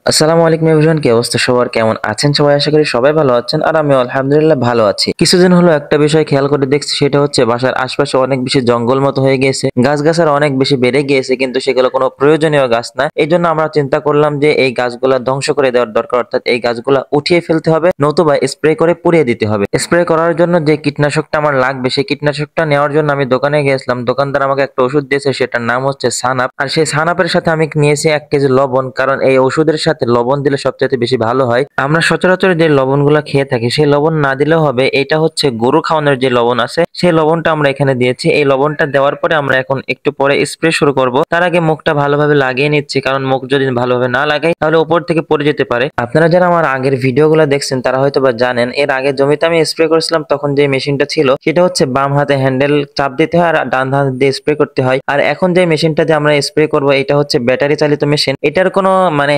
আসসালামু আলাইকুম এভরিওয়ান, কি অবস্থা সবার? কেমন আছেন সবাই? আশা করি সবাই ভালো আছেন আর আমিও আলহামদুলিল্লাহ ভালো আছি। কিছুদিন হলো একটা বিষয় খেয়াল করে দেখছি, সেটা হচ্ছে বাসার আশপাশে অনেক বেশি জঙ্গল মতো হয়ে গিয়েছে, গাছগাছারা অনেক বেশি বেড়ে গিয়েছে, কিন্তু সেগুলো কোনো প্রয়োজনীয় গাছ না। এই জন্য আমরা চিন্তা করলাম যে এই গাছগুলা ধ্বংস করে দেওয়ার দরকার, অর্থাৎ এই গাছগুলা উঠিয়ে ফেলতে হবে, নতুবা স্প্রে করে পুড়িয়ে দিতে হবে। স্প্রে করার জন্য যে কীটনাশকটা আমার লাগবে, সেই কীটনাশকটা নেওয়ার জন্য আমি দোকানে গিয়েছিলাম। দোকানদার আমাকে একটা ওষুধ দিয়েছে, সেটার নাম হচ্ছে সানাপ। আর সেই সানাপের সাথে আমি নিয়েছি 1 কেজি লবণ, কারণ এই ওষুধের সাথে লবণ দিলে সবচেয়ে বেশি ভালো হয়। আমরা সচরাচর যে লবণগুলো খেয়ে থাকি সেই লবণ না দিলেও হবে। এটা হচ্ছে গরু খাওয়ানোর যে লবণ আছে, সেই লবণটা আমরা এখানে দিয়েছি। এই লবণটা দেওয়ার পরে আমরা এখন একটু পরে স্প্রে শুরু করব। তার আগে মুখটা ভালোভাবে লাগিয়ে নিচ্ছি, কারণ মুখ যদি ভালোভাবে না লাগাই তাহলে উপর থেকে পড়ে যেতে পারে। আপনারা যারা আমার আগের ভিডিওগুলো দেখছেন তারা হয়তো বা জানেন, এর আগে জমিতে আমি স্প্রে করেছিলাম, তখন যে মেশিনটা ছিল সেটা হচ্ছে বাম হাতে হ্যান্ডেল চাপ দিতে হয় আর ডান হাত দিয়ে স্প্রে করতে হয়। আর এখন যে মেশিনটা দিয়ে আমরা স্প্রে করব এটা হচ্ছে ব্যাটারি চালিত মেশিন। এটার কোনো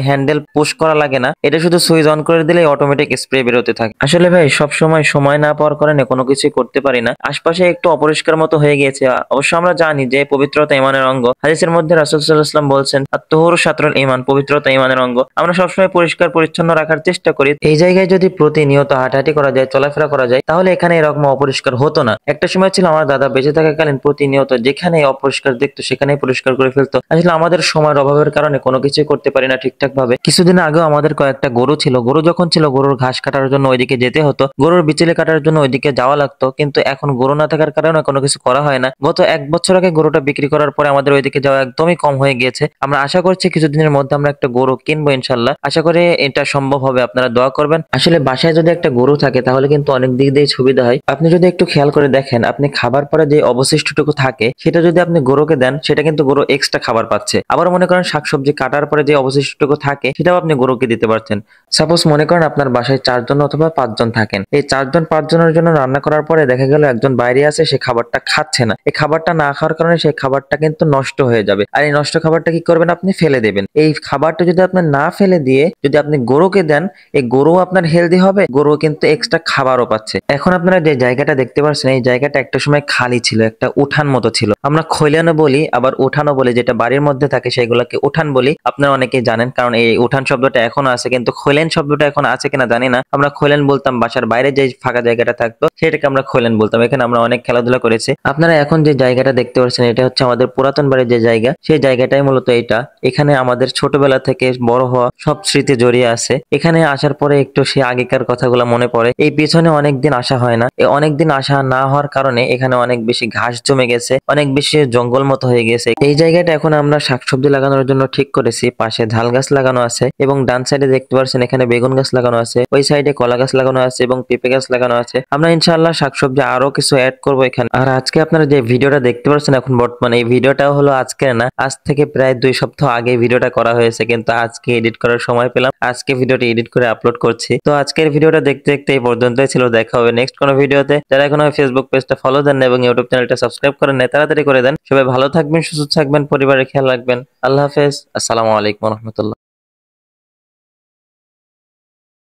হ্যান্ডেল পুশ করা লাগে না, এটা শুধু সুইচ অন করে দিলেই অটোমেটিক স্প্রে বেরোতে থাকে। আসলে ভাই সব সময় না পাওয়ার কারণে কোনো কিছুই করতে পারি না। আশপাশে একটু অপরিষ্কার মতো হয়ে গিয়েছে। অবশ্য আমরা জানি যে পবিত্রতা ঈমানের অঙ্গ। হাদিসের মধ্যে রাসূল সাল্লাল্লাহু আলাইহি ওয়াসাল্লাম বলছেন, আত-তুহুরু শাতরুল ঈমান, পবিত্রতা ঈমানের অঙ্গ। আমরা সবসময় পরিষ্কার পরিচ্ছন্ন রাখার চেষ্টা করি। এই জায়গায় যদি প্রতিনিয়ত হাঁটাহাঁটি করা যায়, চলাফেরা করা যায়, তাহলে এখানে এরকম অপরিষ্কার হতো না। একটা সময় ছিল আমার দাদা বেঁচে থাকাকালীন প্রতিনিয়ত যেখানে অপরিষ্কার দেখতো সেখানেই পরিষ্কার করে ফেলতো। আসলে আমাদের সময়ের অভাবের কারণে কোনো কিছুই করতে পারি না ঠিকঠাক ভাবে। কিছুদিন আগেও আমাদের কয়েকটা গরু ছিল। গরু যখন ছিল, গরুর ঘাস কাটার জন্য ওইদিকে যেতে হতো, গরুর বিচেলে কাটার জন্য ওইদিকে যাওয়া লাগতো, কিন্তু এখন গরু না থাকার কারণে কোনো কিছু করা হয় না। গত 1 বছর আগে গরুটা বিক্রি করার পরে আমাদের ওইদিকে যাওয়া একদমই কম হয়ে গিয়েছে। আমরা আশা করছি কিছুদিনের মধ্যে আমরা একটা গরু কিনবো ইনশাল্লাহ। আশা করি এটা সম্ভব হবে, আপনারা দোয়া করবেন। আসলে বাসায় যদি একটা গরু থাকে তাহলে কিন্তু অনেক দিক দিয়ে সুবিধা হয়। আপনি যদি একটু খেয়াল করে দেখেন, আপনি খাবার পরে যে অবশিষ্টটুকু থাকে সেটা যদি আপনি গরুকে দেন, সেটা কিন্তু গরু এক্সট্রা খাবার পাচ্ছে। আবার মনে করেন শাকসবজি কাটার পরে যে অবশিষ্টটুকু থাকে সেটাও আপনি গরুকে দিতে পারছেন। সাপোজ মনে করেন আপনার বাসায় 4 জন অথবা 5 জন থাকেন। এই 4 জন 5 জনের জন্য রান্না করার পরে দেখা গেল একজন বাইরে আছে, সে খাবারটা খাচ্ছে না। এই খাবারটা না খাওয়ার কারণে সেই খাবারটা কিন্তু নষ্ট হয়ে যাবে। আর এই নষ্ট খাবারটা কি করবেন? আপনি ফেলে দেবেন। এই খাবারটা যদি আপনি না ফেলে দিয়ে যদি আপনি গরুকে দেন, এই গরু আপনার হেলদি হবে, গরু কিন্তু এক্সট্রা খাবারও পাচ্ছে। এখন আপনারা যে জায়গাটা দেখতে পাচ্ছেন, এই জায়গাটা একটা সময় খালি ছিল, একটা উঠান মতো ছিল। আমরা খৈলানো বলি, আবার উঠানও বলি। যেটা বাড়ির মধ্যে থাকে সেগুলোকে উঠান বলি। আপনারা অনেকেই জানেন, কারণ এই উঠান শব্দটা এখনো আছে, কিন্তু খৈলেন শব্দটা এখন আছে কিনা জানি না। আমরা খৈলেন বলতাম, বাসার বাইরে যে ফাঁকা জায়গাটা থাকতো সেটাকে আমরা খৈলেন বলতাম। এখানে আমরা অনেক খেলাধুলা করেছি। আপনারা এখন যে জায়গাটা দেখতে পাচ্ছেন, এটা হচ্ছে আমাদের পুরাতন বাড়ির যে জায়গা, সেই জায়গাটাই মূলত এটা। এখানে আমাদের ছোটবেলা থেকে বড় হওয়া সব স্মৃতি জড়িয়ে আছে। এখানে আসার পরে একটু সে আগেকার কথাগুলো মনে পড়ে। এই পিছনে অনেকদিন আসা হয় না। এই অনেকদিন আসা না হওয়ার কারণে এখানে অনেক বেশি ঘাস জমে গেছে, অনেক বেশি জঙ্গল মতো হয়ে গেছে। এই জায়গাটা এখন আমরা শাকসবজি লাগানোর জন্য ঠিক করেছি। পাশে ঝাল গাছ লাগানো আছে এবং ডান সাইডে দেখতে পাচ্ছেন এখানে বেগুন গাছ লাগানো আছে, ওই সাইডে কলা গাছ লাগানো আছে এবং পেঁপে গাছ লাগানো আছে। আমরা ইনশাআল্লাহ শাকসবজি আরো কিছু অ্যাড করবো এখানে। আর আজকে আপনারা যে ভিডিওটা দেখতে পাচ্ছেন এখন বর্তমানে, এই ভিডিওটাও হলো আজকের না, আজ থেকে প্রায় 2 সপ্তাহ আগে ভিডিওটা করা হয়েছে, কিন্তু আজকে এডিট করার সময় পেলাম, আজকে ভিডিওটা এডিট করে আপলোড করছি। তো আজকের ভিডিওটা দেখতে দেখতে এই পর্যন্তই ছিল। দেখা হবে নেক্সট কোনো ভিডিওতে। যারা এখনো ফেসবুক পেজটা ফলো দেন না এবং ইউটিউব চ্যানেলটা সাবস্ক্রাইব করেন না, তাড়াতাড়ি করে দেন। সবাই ভালো থাকবেন, সুস্থ থাকবেন, পরিবারের খেয়াল রাখবেন। আল্লাহ হাফেজ। আসসালামু আলাইকুম রহমতুল্লাহ।